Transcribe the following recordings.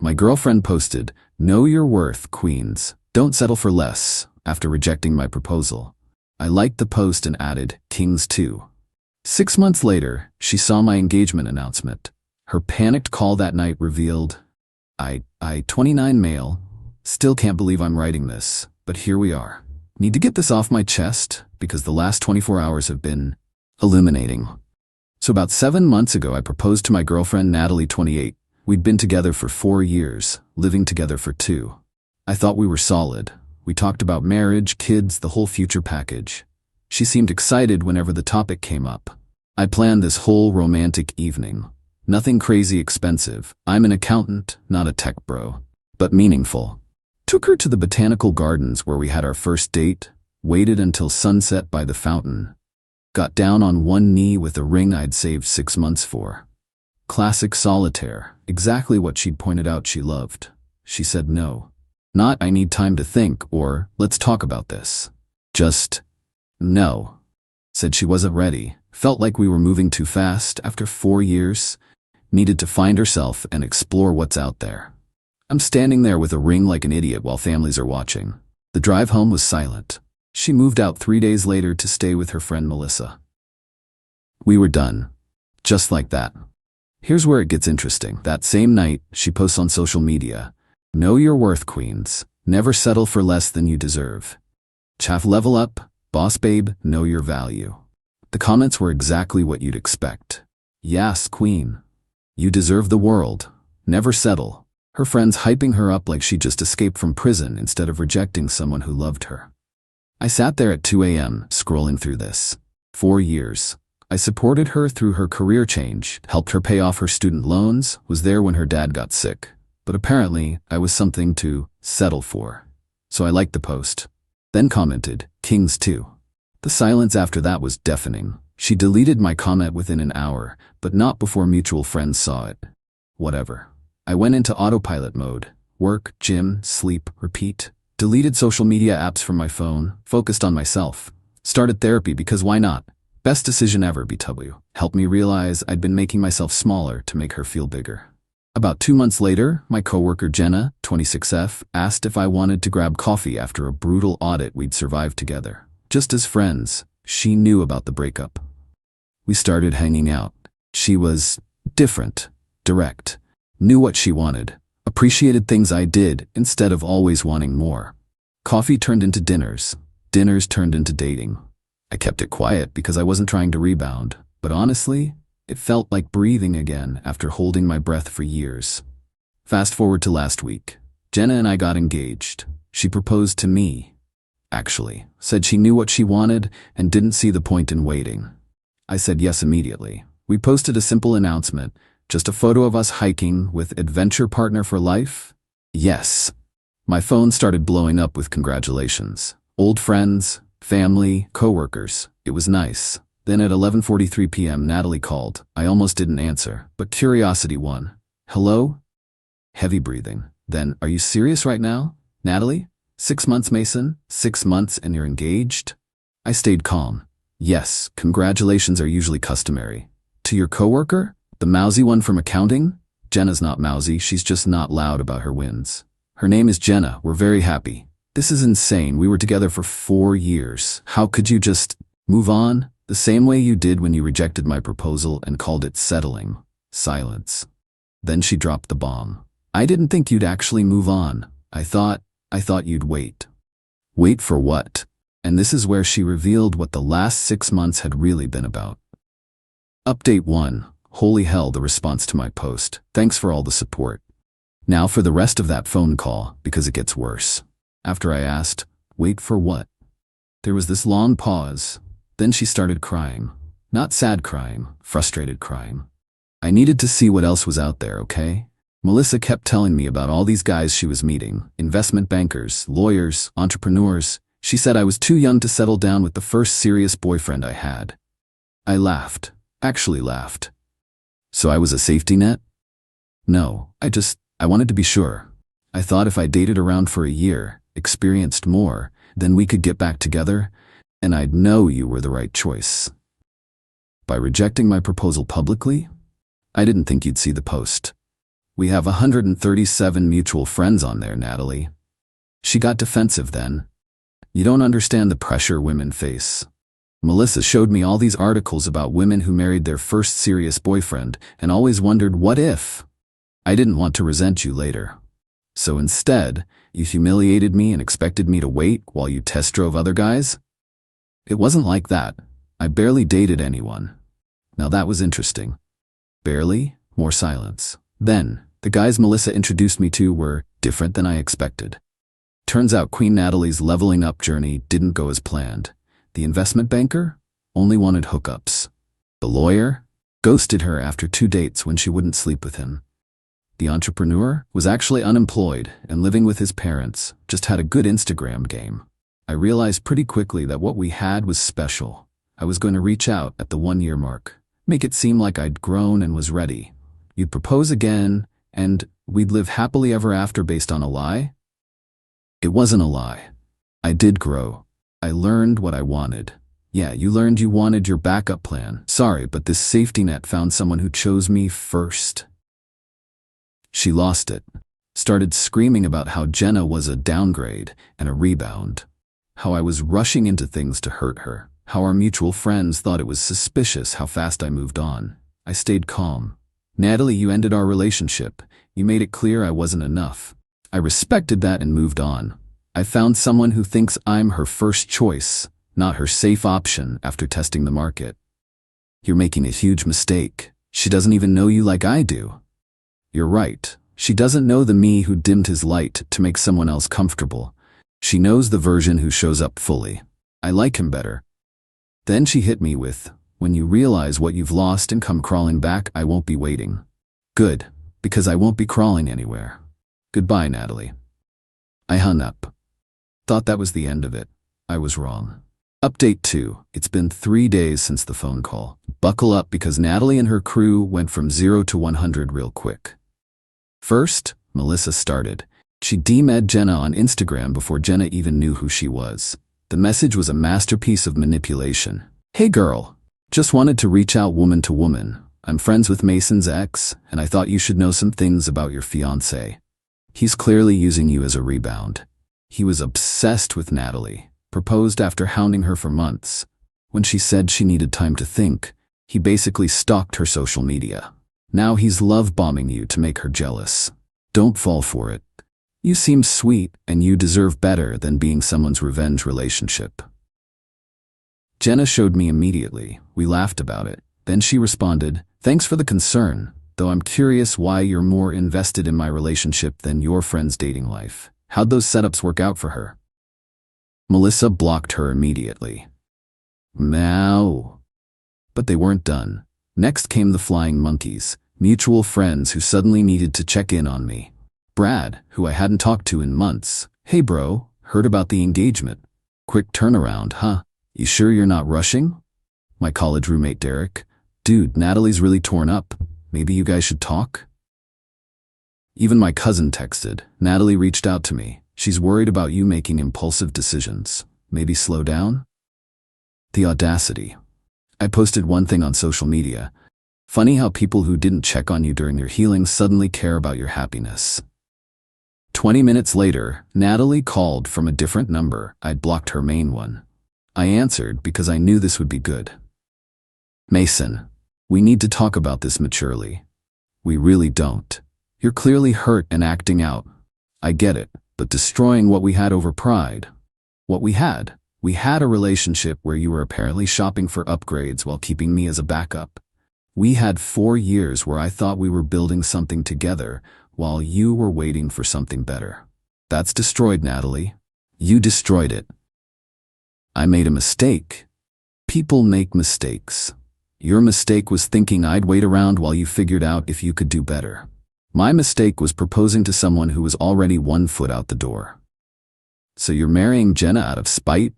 My girlfriend posted, "Know your worth, queens. Don't settle for less," after rejecting my proposal. I liked the post and added, "Kings too." 6 months later, she saw my engagement announcement. Her panicked call that night revealed, I 29 male. Still can't believe I'm writing this, but here we are. Need to get this off my chest because the last 24 hours have been illuminating. So about 7 months ago, I proposed to my girlfriend Natalie, 28. We'd been together for 4 years, living together for 2. I thought we were solid. We talked about marriage, kids, the whole future package. She seemed excited whenever the topic came up. I planned this whole romantic evening. Nothing crazy expensive. I'm an accountant, not a tech bro, but meaningful. Took her to the botanical gardens where we had our first date, waited until sunset by the fountain. Got down on one knee with a ring I'd saved 6 months for. Classic solitaire, exactly what she'd pointed out she loved. She said no. Not "I need time to think" or "let's talk about this." Just no. Said she wasn't ready. Felt like we were moving too fast after 4 years. Needed to find herself and explore what's out there. I'm standing there with a ring like an idiot while families are watching. The drive home was silent. She moved out 3 days later to stay with her friend Melissa. We were done. Just like that. Here's where it gets interesting. That same night, she posts on social media, "Know your worth, queens. Never settle for less than you deserve. Chaff level up, boss babe, know your value." The comments were exactly what you'd expect. Yes, queen. You deserve the world. Never settle. Her friends hyping her up like she just escaped from prison instead of rejecting someone who loved her. I sat there at 2 a.m. scrolling through this. 4 years. I supported her through her career change, helped her pay off her student loans, was there when her dad got sick. But apparently, I was something to settle for. So I liked the post. Then commented, "Kings too." The silence after that was deafening. She deleted my comment within an hour, but not before mutual friends saw it. Whatever. I went into autopilot mode. Work, gym, sleep, repeat. Deleted social media apps from my phone, focused on myself. Started therapy because why not? Best decision ever, BW. Helped me realize I'd been making myself smaller to make her feel bigger. About 2 months later, my coworker Jenna, 26F, asked if I wanted to grab coffee after a brutal audit we'd survived together. Just as friends, she knew about the breakup. We started hanging out. She was different, direct, knew what she wanted, appreciated things I did instead of always wanting more. Coffee turned into dinners. Dinners turned into dating. I kept it quiet because I wasn't trying to rebound, but honestly, it felt like breathing again after holding my breath for years. Fast forward to last week. Jenna and I got engaged. She proposed to me. Actually, said she knew what she wanted and didn't see the point in waiting. I said yes immediately. We posted a simple announcement, just a photo of us hiking with adventure partner for life. Yes. My phone started blowing up with congratulations. Old friends, family, coworkers. It was nice. Then at 11:43 p.m. Natalie called. I almost didn't answer, but curiosity won. "Hello?" Heavy breathing. Then, "Are you serious right now, Natalie? 6 months, Mason? 6 months and you're engaged?" I stayed calm. "Yes, congratulations are usually customary." "To your coworker? The mousy one from accounting?" "Jenna's not mousy, she's just not loud about her wins. Her name is Jenna, we're very happy." "This is insane, we were together for 4 years. How could you just move on? The same way you did when you rejected my proposal and called it settling." Silence. Then she dropped the bomb. "I didn't think you'd actually move on. I thought you'd wait." Wait for what? And this is where she revealed what the last 6 months had really been about. Update 1. Holy hell, the response to my post. Thanks for all the support. Now for the rest of that phone call, because it gets worse. After I asked, "Wait for what?" There was this long pause. Then she started crying. Not sad crying, frustrated crying. I needed to see what else was out there, okay? Melissa kept telling me about all these guys she was meeting, investment bankers, lawyers, entrepreneurs. She said I was too young to settle down with the first serious boyfriend I had. I laughed, actually laughed. So I was a safety net? No, I wanted to be sure. I thought if I dated around for a year, experienced more, then we could get back together, and I'd know you were the right choice. By rejecting my proposal publicly? I didn't think you'd see the post. We have 137 mutual friends on there, Natalie. She got defensive then. You don't understand the pressure women face. Melissa showed me all these articles about women who married their first serious boyfriend and always wondered what if. I didn't want to resent you later. So instead, you humiliated me and expected me to wait while you test drove other guys? It wasn't like that. I barely dated anyone. Now that was interesting. Barely? More silence. Then, the guys Melissa introduced me to were different than I expected. Turns out Queen Natalie's leveling up journey didn't go as planned. The investment banker only wanted hookups. The lawyer ghosted her after 2 dates when she wouldn't sleep with him. The entrepreneur was actually unemployed and living with his parents, just had a good Instagram game. I realized pretty quickly that what we had was special. I was going to reach out at the 1-year mark, make it seem like I'd grown and was ready. You'd propose again, and we'd live happily ever after based on a lie? It wasn't a lie. I did grow. I learned what I wanted. Yeah, you learned you wanted your backup plan. Sorry, but this safety net found someone who chose me first. She lost it. Started screaming about how Jenna was a downgrade and a rebound. How I was rushing into things to hurt her. How our mutual friends thought it was suspicious how fast I moved on. I stayed calm. Natalie, you ended our relationship. You made it clear I wasn't enough. I respected that and moved on. I found someone who thinks I'm her first choice, not her safe option after testing the market. You're making a huge mistake. She doesn't even know you like I do. You're right. She doesn't know the me who dimmed his light to make someone else comfortable. She knows the version who shows up fully. I like him better. Then she hit me with, when you realize what you've lost and come crawling back, I won't be waiting. Good, because I won't be crawling anywhere. Goodbye, Natalie. I hung up. Thought that was the end of it. I was wrong. Update 2. It's been 3 days since the phone call. Buckle up because Natalie and her crew went from 0 to 100 real quick. First, Melissa started. She DM'd Jenna on Instagram before Jenna even knew who she was. The message was a masterpiece of manipulation. Hey girl, just wanted to reach out woman to woman. I'm friends with Mason's ex, and I thought you should know some things about your fiancé. He's clearly using you as a rebound. He was obsessed with Natalie, proposed after hounding her for months. When she said she needed time to think, he basically stalked her social media. Now he's love-bombing you to make her jealous. Don't fall for it. You seem sweet, and you deserve better than being someone's revenge relationship. Jenna showed me immediately. We laughed about it. Then she responded, thanks for the concern, though I'm curious why you're more invested in my relationship than your friend's dating life. How'd those setups work out for her? Melissa blocked her immediately. Meow. But they weren't done. Next came the flying monkeys, mutual friends who suddenly needed to check in on me. Brad, who I hadn't talked to in months. Hey bro, heard about the engagement. Quick turnaround, huh? You sure you're not rushing? My college roommate Derek. Dude, Natalie's really torn up. Maybe you guys should talk? Even my cousin texted. Natalie reached out to me. She's worried about you making impulsive decisions. Maybe slow down? The audacity. I posted one thing on social media. Funny how people who didn't check on you during your healing suddenly care about your happiness. 20 minutes later, Natalie called from a different number. I'd blocked her main one. I answered because I knew this would be good. Mason, we need to talk about this maturely. We really don't. You're clearly hurt and acting out. I get it, but destroying what we had over pride. What we had a relationship where you were apparently shopping for upgrades while keeping me as a backup. We had 4 years where I thought we were building something together while you were waiting for something better. That's destroyed, Natalie. You destroyed it. I made a mistake. People make mistakes. Your mistake was thinking I'd wait around while you figured out if you could do better. My mistake was proposing to someone who was already 1 foot out the door. So you're marrying Jenna out of spite?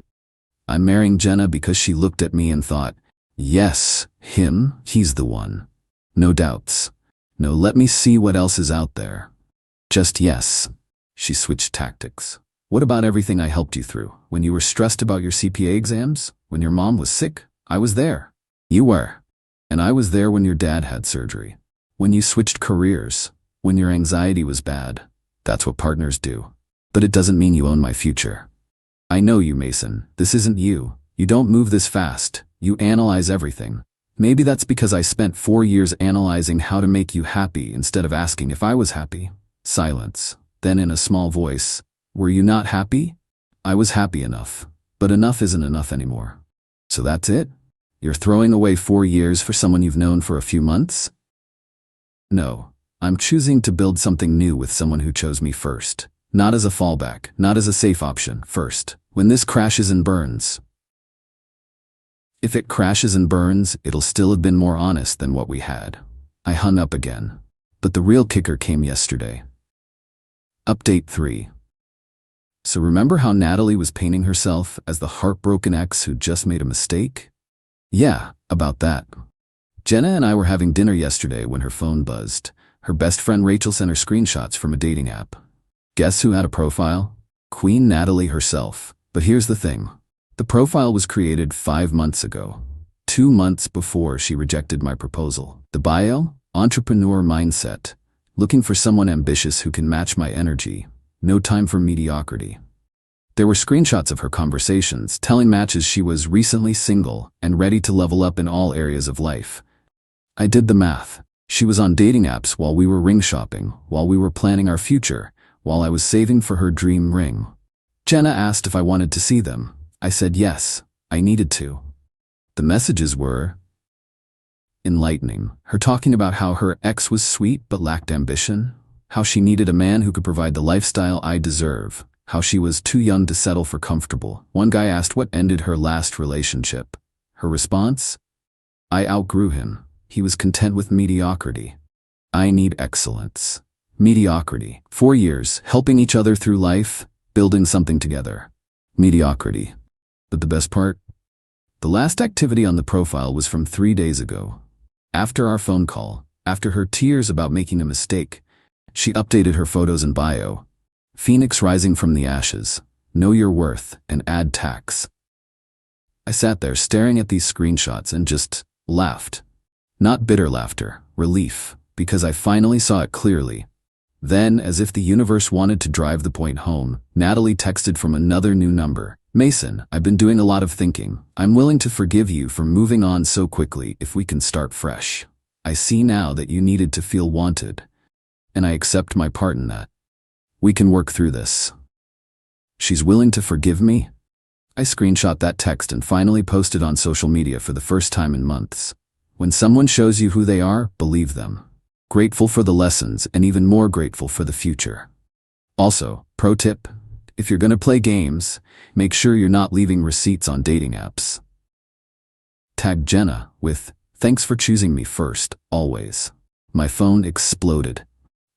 I'm marrying Jenna because she looked at me and thought, yes, he's the one. No doubts. No, let me see what else is out there. Just yes. She switched tactics. What about everything I helped you through? When you were stressed about your CPA exams? When your mom was sick? I was there. You were. And I was there when your dad had surgery. When you switched careers. When your anxiety was bad, that's what partners do. But it doesn't mean you own my future. I know you, Mason. This isn't you. You don't move this fast. You analyze everything. Maybe that's because I spent 4 years analyzing how to make you happy instead of asking if I was happy. Silence. Then in a small voice, were you not happy? I was happy enough. But enough isn't enough anymore. So that's it? You're throwing away 4 years for someone you've known for a few months? No. I'm choosing to build something new with someone who chose me first. Not as a fallback, not as a safe option, first. When this crashes and burns. If it crashes and burns, it'll still have been more honest than what we had. I hung up again. But the real kicker came yesterday. Update 3. So remember how Natalie was painting herself as the heartbroken ex who just made a mistake? Yeah, about that. Jenna and I were having dinner yesterday when her phone buzzed. Her best friend Rachel sent her screenshots from a dating app. Guess who had a profile? Queen Natalie herself. But here's the thing. The profile was created 5 months ago. 2 months before she rejected my proposal. The bio? Entrepreneur mindset. Looking for someone ambitious who can match my energy. No time for mediocrity. There were screenshots of her conversations telling matches she was recently single and ready to level up in all areas of life. I did the math. She was on dating apps while we were ring shopping, while we were planning our future, while I was saving for her dream ring. Jenna asked if I wanted to see them. I said yes, I needed to. The messages were enlightening. Her talking about how her ex was sweet but lacked ambition, how she needed a man who could provide the lifestyle I deserve, how she was too young to settle for comfortable. One guy asked what ended her last relationship. Her response? I outgrew him. He was content with mediocrity. I need excellence. Mediocrity. 4 years, helping each other through life, building something together. Mediocrity. But the best part? The last activity on the profile was from 3 days ago. After our phone call, after her tears about making a mistake, she updated her photos and bio. Phoenix rising from the ashes. Know your worth and add tax. I sat there staring at these screenshots and just laughed. Not bitter laughter, relief, because I finally saw it clearly. Then, as if the universe wanted to drive the point home, Natalie texted from another new number. Mason, I've been doing a lot of thinking. I'm willing to forgive you for moving on so quickly if we can start fresh. I see now that you needed to feel wanted. And I accept my part in that. We can work through this. She's willing to forgive me? I screenshot that text and finally posted on social media for the first time in months. When someone shows you who they are, believe them. Grateful for the lessons and even more grateful for the future. Also, pro tip, if you're gonna play games, make sure you're not leaving receipts on dating apps. Tag Jenna with, thanks for choosing me first, always. My phone exploded.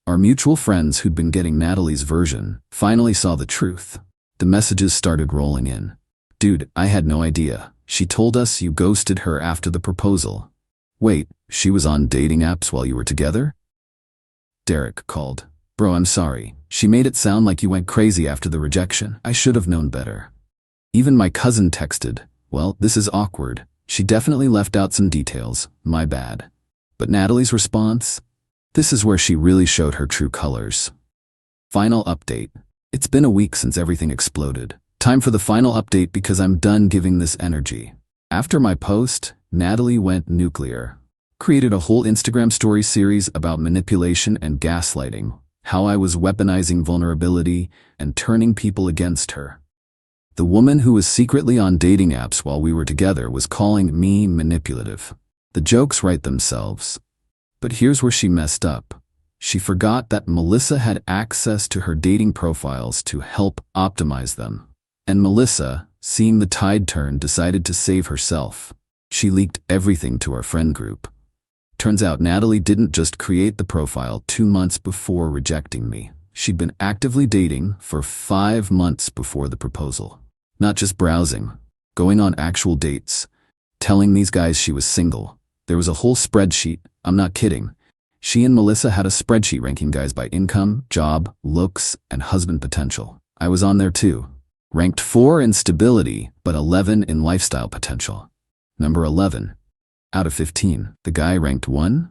Our mutual friends who'd been getting Natalie's version finally saw the truth. The messages started rolling in. Dude, I had no idea. She told us you ghosted her after the proposal. Wait, she was on dating apps while you were together? Derek called. Bro, I'm sorry. She made it sound like you went crazy after the rejection. I should have known better. Even my cousin texted. Well, this is awkward. She definitely left out some details. My bad. But Natalie's response? This is where she really showed her true colors. Final update. It's been a week since everything exploded. Time for the final update because I'm done giving this energy. After my post, Natalie went nuclear. Created a whole Instagram story series about manipulation and gaslighting, how I was weaponizing vulnerability and turning people against her. The woman who was secretly on dating apps while we were together was calling me manipulative. The jokes write themselves. But here's where she messed up. She forgot that Melissa had access to her dating profiles to help optimize them. And Melissa, seeing the tide turn, decided to save herself. She leaked everything to our friend group. Turns out Natalie didn't just create the profile 2 months before rejecting me. She'd been actively dating for 5 months before the proposal. Not just browsing, going on actual dates, telling these guys she was single. There was a whole spreadsheet, I'm not kidding. She and Melissa had a spreadsheet ranking guys by income, job, looks, and husband potential. I was on there too. Ranked 4 in stability, but 11 in lifestyle potential. Number 11. Out of 15, the guy ranked 1?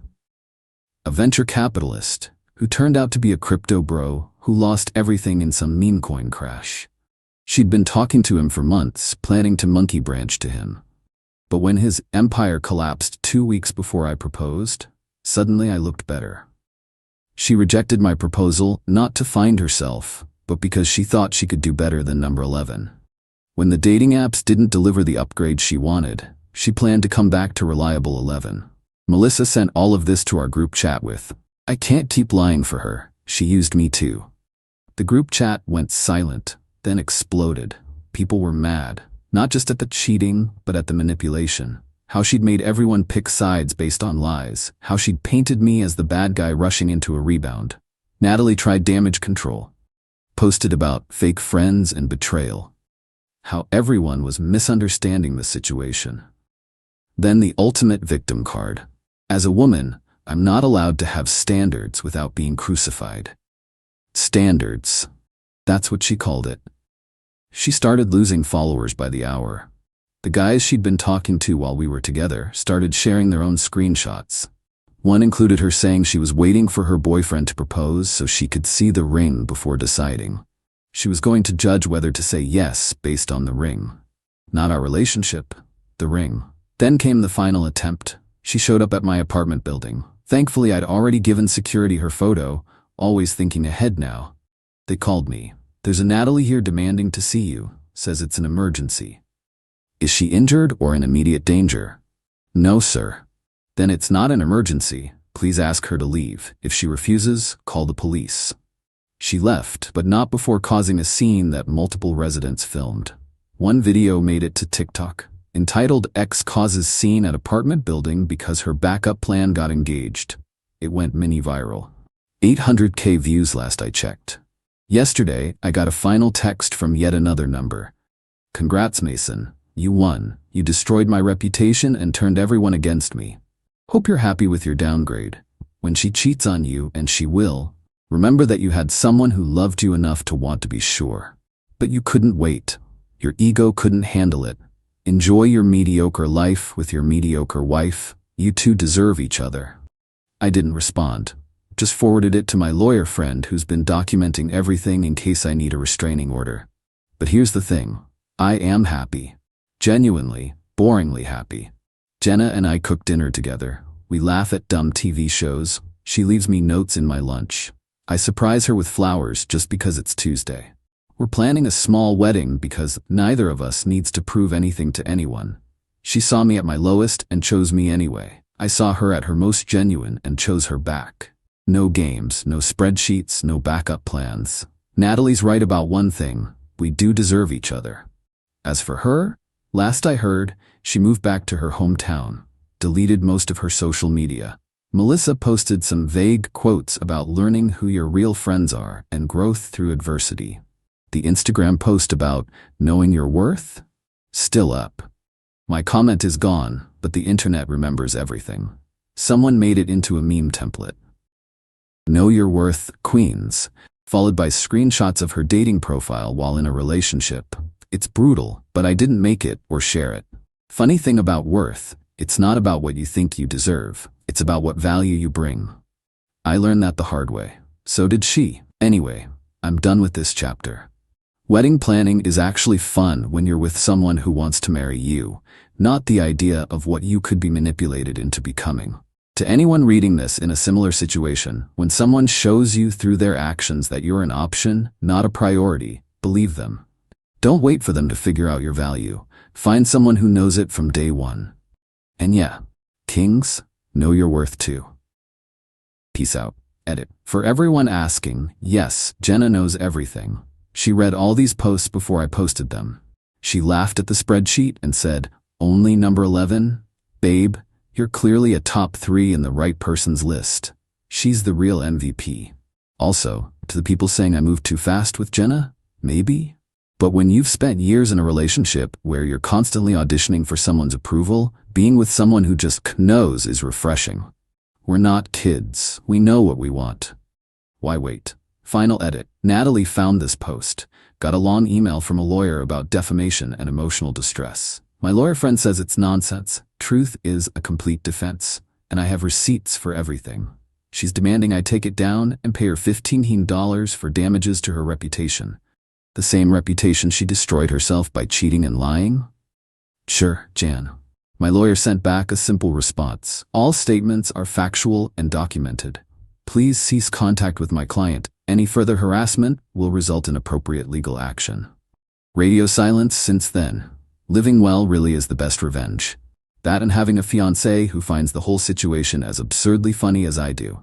A venture capitalist, who turned out to be a crypto bro who lost everything in some meme coin crash. She'd been talking to him for months, planning to monkey branch to him. But when his empire collapsed 2 weeks before I proposed, suddenly I looked better. She rejected my proposal not to find herself, but because she thought she could do better than number 11. When the dating apps didn't deliver the upgrade she wanted, she planned to come back to reliable 11. Melissa sent all of this to our group chat with, "I can't keep lying for her. She used me too." The group chat went silent, then exploded. People were mad, not just at the cheating, but at the manipulation. How she'd made everyone pick sides based on lies. How she'd painted me as the bad guy rushing into a rebound. Natalie tried damage control. Posted about fake friends and betrayal. How everyone was misunderstanding the situation. Then the ultimate victim card. As a woman, I'm not allowed to have standards without being crucified. Standards. That's what she called it. She started losing followers by the hour. The guys she'd been talking to while we were together started sharing their own screenshots. One included her saying she was waiting for her boyfriend to propose so she could see the ring before deciding. She was going to judge whether to say yes based on the ring. Not our relationship, the ring. Then came the final attempt. She showed up at my apartment building. Thankfully, I'd already given security her photo, always thinking ahead now. They called me. "There's a Natalie here demanding to see you. Says it's an emergency." Is she injured or in immediate danger? No, sir. Then it's not an emergency. Please ask her to leave. If she refuses, call the police. She left, but not before causing a scene that multiple residents filmed. One video made it to TikTok, entitled "X Causes Scene at Apartment Building Because Her Backup Plan Got Engaged." It went mini viral. 800K views last I checked. Yesterday, I got a final text from yet another number. "Congrats, Mason. You won. You destroyed my reputation and turned everyone against me. Hope you're happy with your downgrade. When she cheats on you, and she will, remember that you had someone who loved you enough to want to be sure. But you couldn't wait. Your ego couldn't handle it. Enjoy your mediocre life with your mediocre wife. You two deserve each other." I didn't respond. Just forwarded it to my lawyer friend who's been documenting everything in case I need a restraining order. But here's the thing. I am happy. Genuinely, boringly happy. Jenna and I cook dinner together. We laugh at dumb TV shows. She leaves me notes in my lunch. I surprise her with flowers just because it's Tuesday. We're planning a small wedding because neither of us needs to prove anything to anyone. She saw me at my lowest and chose me anyway. I saw her at her most genuine and chose her back. No games, no spreadsheets, no backup plans. Natalie's right about one thing. We do deserve each other. As for her, last I heard, she moved back to her hometown, deleted most of her social media. Melissa posted some vague quotes about learning who your real friends are and growth through adversity. The Instagram post about knowing your worth? Still up. My comment is gone, but the internet remembers everything. Someone made it into a meme template. Know your worth, Queens, followed by screenshots of her dating profile while in a relationship. It's brutal, but I didn't make it or share it. Funny thing about worth, it's not about what you think you deserve. It's about what value you bring. I learned that the hard way. So did she. Anyway, I'm done with this chapter. Wedding planning is actually fun when you're with someone who wants to marry you, not the idea of what you could be manipulated into becoming. To anyone reading this in a similar situation, when someone shows you through their actions that you're an option, not a priority, believe them. Don't wait for them to figure out your value. Find someone who knows it from day one. And yeah, kings, know your worth too. Peace out. Edit. For everyone asking, yes, Jenna knows everything. She read all these posts before I posted them. She laughed at the spreadsheet and said, "Only number 11? Babe, you're clearly a top 3 in the right person's list. She's the real MVP." Also, to the people saying I moved too fast with Jenna, maybe? But when you've spent years in a relationship where you're constantly auditioning for someone's approval, being with someone who just knows is refreshing. We're not kids. We know what we want. Why wait? Final edit. Natalie found this post. Got a long email from a lawyer about defamation and emotional distress. My lawyer friend says it's nonsense. Truth is a complete defense, and I have receipts for everything. She's demanding I take it down and pay her $15 for damages to her reputation. The same reputation she destroyed herself by cheating and lying? Sure, Jan. My lawyer sent back a simple response. All statements are factual and documented. Please cease contact with my client. Any further harassment will result in appropriate legal action. Radio silence since then. Living well really is the best revenge. That and having a fiancé who finds the whole situation as absurdly funny as I do.